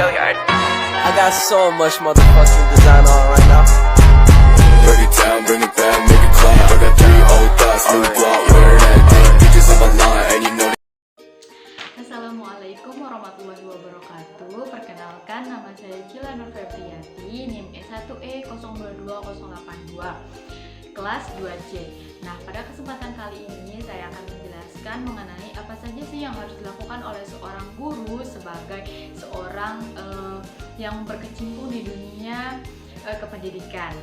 I got so much motherfucking design on right now. Break it down, bring it back, make it clap. I got 3 old thoughts, new block, wear that thing. Bitches on my line, and you know. Assalamualaikum warahmatullahi wabarakatuh. Perkenalkan, nama saya Cila Nur Febriati, NIM E1E022082, kelas 2C. Nah, pada kesempatan kali ini saya akan menjelaskan mengenai apa saja sih yang harus dilakukan oleh seorang guru sebagai seorang yang berkecimpung di dunia kependidikan.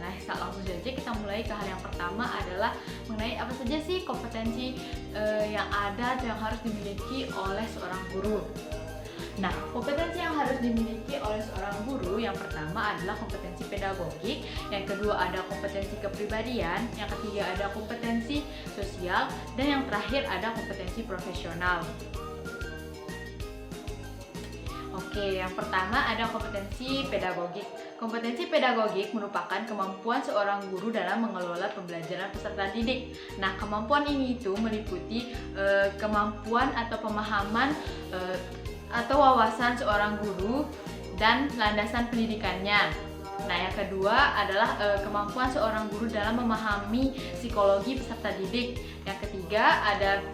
Nah, langsung saja kita mulai ke hal yang pertama adalah mengenai apa saja sih kompetensi yang ada atau yang harus dimiliki oleh seorang guru. Nah, kompetensi yang harus dimiliki oleh seorang guru yang pertama adalah kompetensi pedagogik, yang kedua ada kompetensi kepribadian, yang ketiga ada kompetensi sosial, dan yang terakhir ada kompetensi profesional. Oke, yang pertama ada kompetensi pedagogik. Kompetensi pedagogik merupakan kemampuan seorang guru dalam mengelola pembelajaran peserta didik. Nah, kemampuan ini itu meliputi kemampuan atau pemahaman atau wawasan seorang guru dan landasan pendidikannya. Nah, yang kedua adalah kemampuan seorang guru dalam memahami psikologi peserta didik. Yang ketiga ada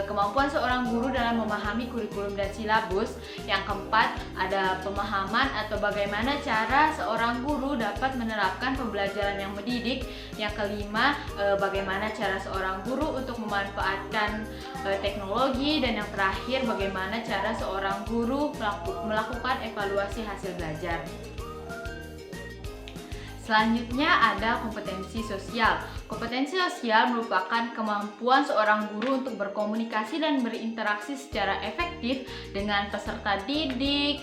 kemampuan seorang guru dalam memahami kurikulum dan silabus. Yang keempat ada pemahaman atau bagaimana cara seorang guru dapat menerapkan pembelajaran yang mendidik. Yang kelima bagaimana cara seorang guru untuk memanfaatkan teknologi. Dan yang terakhir bagaimana cara seorang guru melakukan evaluasi hasil belajar. Selanjutnya ada kompetensi sosial. Kompetensi sosial merupakan kemampuan seorang guru untuk berkomunikasi dan berinteraksi secara efektif dengan peserta didik,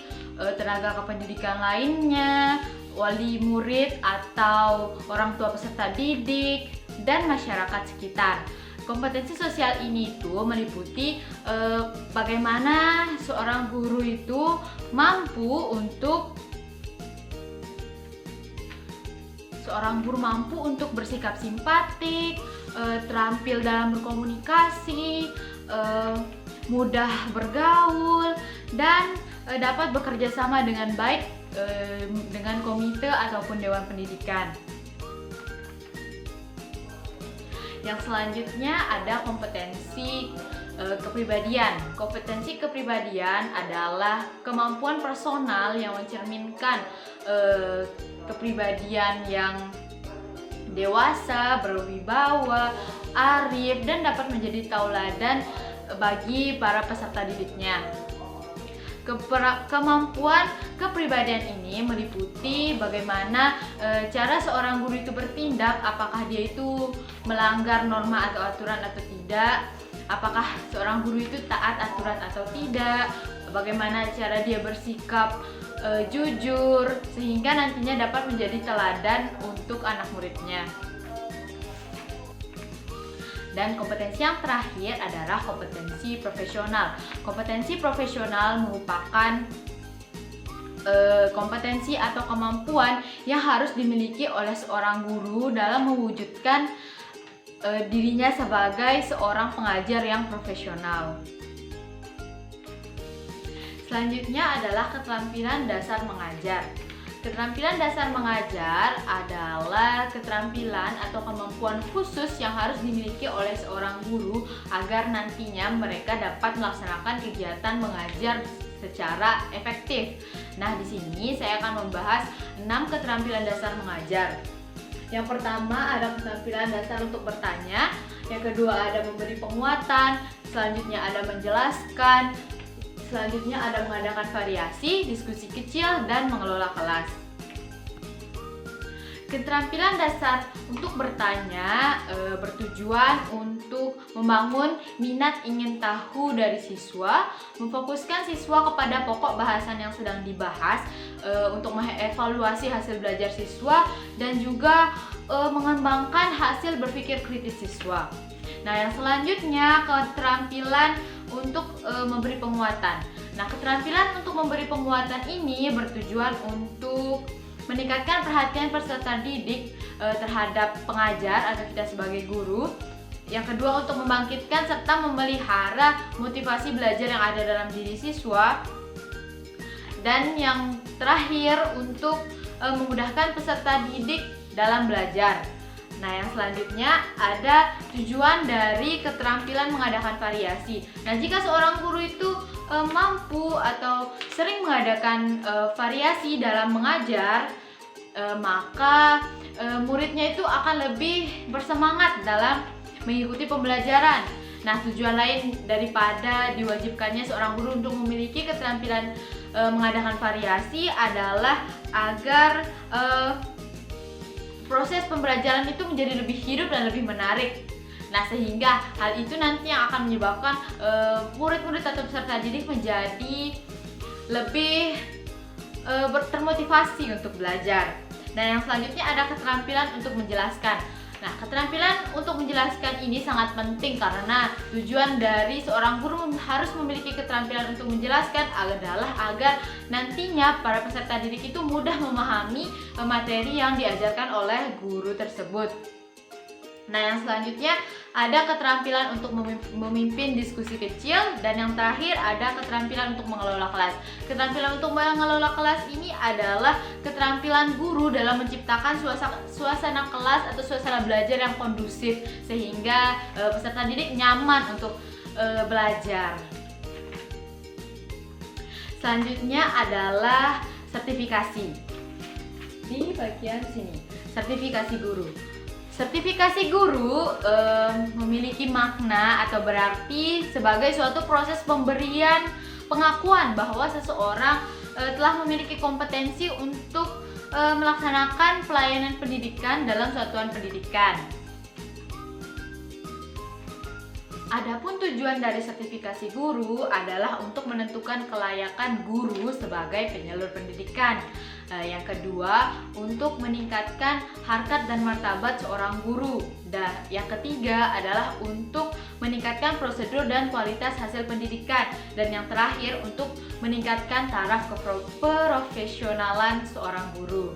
tenaga kependidikan lainnya, wali murid atau orang tua peserta didik, dan masyarakat sekitar. Kompetensi sosial ini itu meliputi bagaimana seorang guru itu mampu untuk bersikap simpatik, terampil dalam berkomunikasi, mudah bergaul, dan dapat bekerja sama dengan baik dengan komite ataupun dewan pendidikan. Yang selanjutnya ada kompetensi kepribadian. Kompetensi kepribadian adalah kemampuan personal yang mencerminkan kepribadian yang dewasa, berwibawa, arif, dan dapat menjadi tauladan bagi para peserta didiknya. Kemampuan kepribadian ini meliputi bagaimana cara seorang guru itu bertindak, apakah dia itu melanggar norma atau aturan atau tidak, apakah seorang guru itu taat aturan atau tidak, bagaimana cara dia bersikap jujur sehingga nantinya dapat menjadi teladan untuk anak muridnya. Dan kompetensi yang terakhir adalah kompetensi profesional. Kompetensi profesional merupakan kompetensi atau kemampuan yang harus dimiliki oleh seorang guru dalam mewujudkan dirinya sebagai seorang pengajar yang profesional. Selanjutnya adalah keterampilan dasar mengajar. Keterampilan dasar mengajar adalah keterampilan atau kemampuan khusus yang harus dimiliki oleh seorang guru agar nantinya mereka dapat melaksanakan kegiatan mengajar secara efektif. Nah, di sini saya akan membahas 6 keterampilan dasar mengajar. Yang pertama ada keterampilan dasar untuk bertanya, yang kedua ada memberi penguatan, selanjutnya ada menjelaskan, selanjutnya ada mengadakan variasi, diskusi kecil, dan mengelola kelas. Keterampilan dasar untuk bertanya bertujuan untuk membangun minat ingin tahu dari siswa, memfokuskan siswa kepada pokok bahasan yang sedang dibahas, untuk mengevaluasi hasil belajar siswa, dan juga mengembangkan hasil berpikir kritis siswa. Nah, yang selanjutnya keterampilan untuk memberi penguatan. Nah, keterampilan untuk memberi penguatan ini bertujuan untuk meningkatkan perhatian peserta didik terhadap pengajar atau kita sebagai guru. Yang kedua, untuk membangkitkan serta memelihara motivasi belajar yang ada dalam diri siswa. Dan yang terakhir untuk memudahkan peserta didik dalam belajar. Nah, yang selanjutnya ada tujuan dari keterampilan mengadakan variasi. Nah, jika seorang guru itu mampu atau sering mengadakan variasi dalam mengajar, maka muridnya itu akan lebih bersemangat dalam mengikuti pembelajaran. Nah, tujuan lain daripada diwajibkannya seorang guru untuk memiliki keterampilan mengadakan variasi adalah agar proses pembelajaran itu menjadi lebih hidup dan lebih menarik. Nah, sehingga hal itu nanti yang akan menyebabkan murid-murid atau peserta didik menjadi lebih termotivasi untuk belajar. Nah, yang selanjutnya ada keterampilan untuk menjelaskan. Nah, keterampilan untuk menjelaskan ini sangat penting karena tujuan dari seorang guru harus memiliki keterampilan untuk menjelaskan adalah agar nantinya para peserta didik itu mudah memahami materi yang diajarkan oleh guru tersebut. Nah, yang selanjutnya ada keterampilan untuk memimpin diskusi kecil, dan yang terakhir ada keterampilan untuk mengelola kelas. Keterampilan untuk mengelola kelas ini adalah keterampilan guru dalam menciptakan suasana kelas atau suasana belajar yang kondusif sehingga peserta didik nyaman untuk belajar. Selanjutnya adalah sertifikasi. Di bagian sini, sertifikasi guru. Sertifikasi guru memiliki makna atau berarti sebagai suatu proses pemberian pengakuan bahwa seseorang telah memiliki kompetensi untuk melaksanakan pelayanan pendidikan dalam satuan pendidikan. Adapun tujuan dari sertifikasi guru adalah untuk menentukan kelayakan guru sebagai penyalur pendidikan. Yang kedua, untuk meningkatkan harkat dan martabat seorang guru. Dan yang ketiga adalah untuk meningkatkan prosedur dan kualitas hasil pendidikan. Dan yang terakhir, untuk meningkatkan taraf keprofesionalan seorang guru.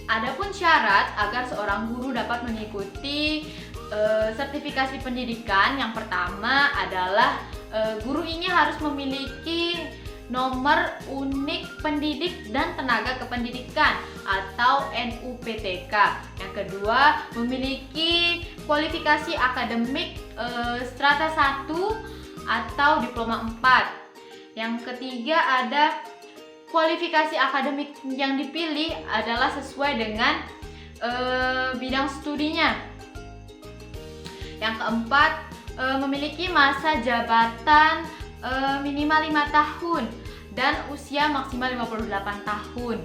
Adapun syarat agar seorang guru dapat mengikuti sertifikasi pendidikan, yang pertama adalah guru ini harus memiliki nomor unik pendidik dan tenaga kependidikan atau NUPTK. Yang kedua, memiliki kualifikasi akademik strata 1 atau diploma 4. Yang ketiga ada kualifikasi akademik yang dipilih adalah sesuai dengan bidang studinya. Yang keempat, memiliki masa jabatan minimal 5 tahun dan usia maksimal 58 tahun.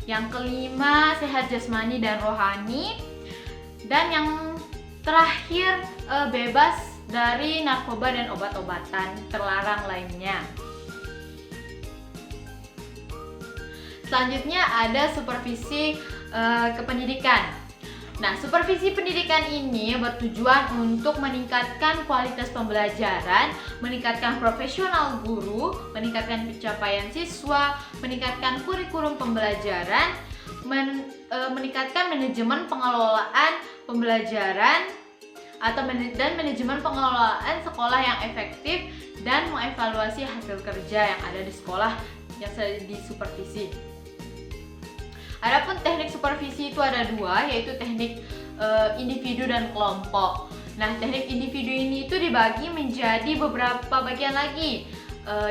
Yang kelima, sehat jasmani dan rohani. Dan yang terakhir, bebas dari narkoba dan obat-obatan terlarang lainnya. Selanjutnya ada supervisi kependidikan. Nah, supervisi pendidikan ini bertujuan untuk meningkatkan kualitas pembelajaran, meningkatkan profesional guru, meningkatkan pencapaian siswa, meningkatkan kurikulum pembelajaran, meningkatkan manajemen pengelolaan pembelajaran dan manajemen pengelolaan sekolah yang efektif, dan mengevaluasi hasil kerja yang ada di sekolah yang sedang disupervisi. Adapun teknik supervisi itu ada dua, yaitu teknik individu dan kelompok. Nah, teknik individu ini itu dibagi menjadi beberapa bagian lagi.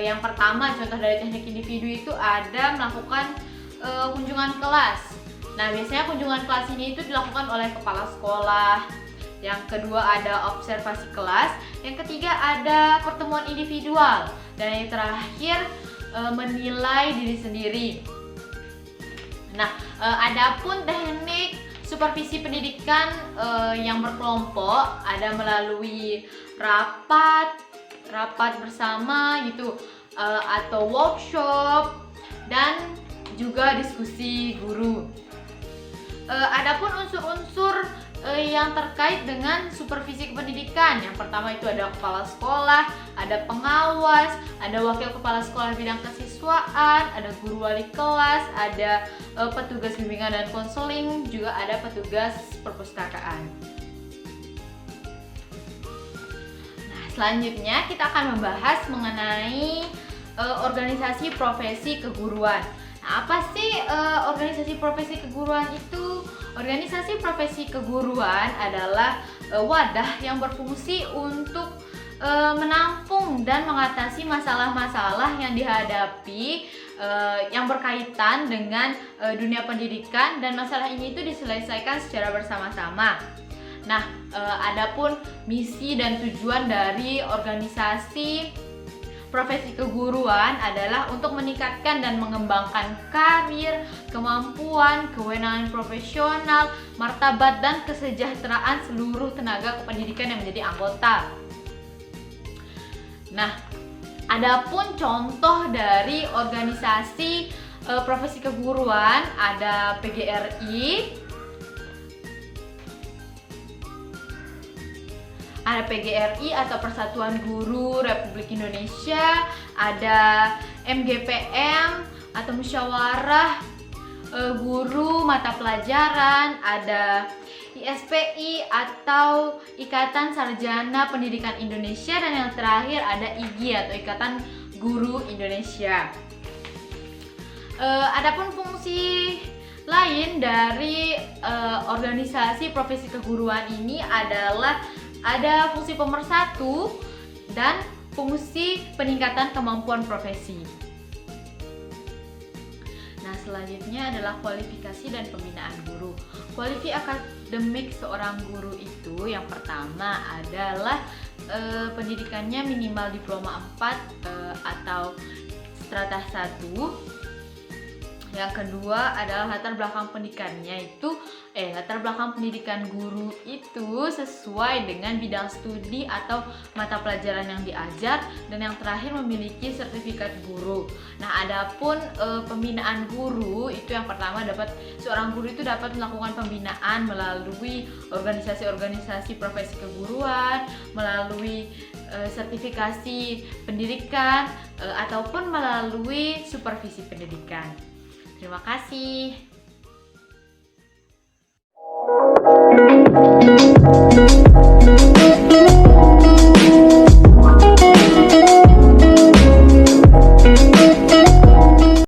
Yang pertama, contoh dari teknik individu itu ada melakukan kunjungan kelas. Nah, biasanya kunjungan kelas ini itu dilakukan oleh kepala sekolah. Yang kedua ada observasi kelas. Yang ketiga ada pertemuan individual. Dan yang terakhir menilai diri sendiri. Nah, adapun teknik supervisi pendidikan yang berkelompok ada melalui rapat bersama gitu, atau workshop, dan juga diskusi guru. Adapun unsur-unsur yang terkait dengan supervisi pendidikan, yang pertama itu ada kepala sekolah, ada pengawas, ada wakil kepala sekolah bidang kesiswaan, ada guru wali kelas, ada petugas bimbingan dan konseling, juga ada petugas perpustakaan. Nah, Selanjutnya kita akan membahas mengenai organisasi profesi keguruan. Nah, apa sih organisasi profesi keguruan itu? Organisasi profesi keguruan adalah wadah yang berfungsi untuk menampung dan mengatasi masalah-masalah yang dihadapi yang berkaitan dengan dunia pendidikan, dan masalah ini itu diselesaikan secara bersama-sama. Nah, adapun misi dan tujuan dari organisasi profesi keguruan adalah untuk meningkatkan dan mengembangkan karir, kemampuan, kewenangan profesional, martabat dan kesejahteraan seluruh tenaga kependidikan yang menjadi anggota. Nah, adapun contoh dari organisasi profesi keguruan ada PGRI, atau Persatuan Guru Republik Indonesia, ada MGPM atau Musyawarah Guru Mata Pelajaran, ada ISPI atau Ikatan Sarjana Pendidikan Indonesia, dan yang terakhir ada IGI atau Ikatan Guru Indonesia. Adapun fungsi lain dari organisasi profesi keguruan ini adalah ada fungsi pemersatu dan fungsi peningkatan kemampuan profesi. Nah, selanjutnya adalah kualifikasi dan pembinaan guru. Kualifikasi akademik seorang guru itu yang pertama adalah pendidikannya minimal diploma 4 atau strata 1. Yang kedua adalah latar belakang pendidikannya itu latar belakang pendidikan guru itu sesuai dengan bidang studi atau mata pelajaran yang diajar, dan yang terakhir memiliki sertifikat guru. Nah, adapun pembinaan guru itu yang pertama seorang guru itu dapat melakukan pembinaan melalui organisasi-organisasi profesi keguruan, melalui sertifikasi pendidikan ataupun melalui supervisi pendidikan. Terima kasih.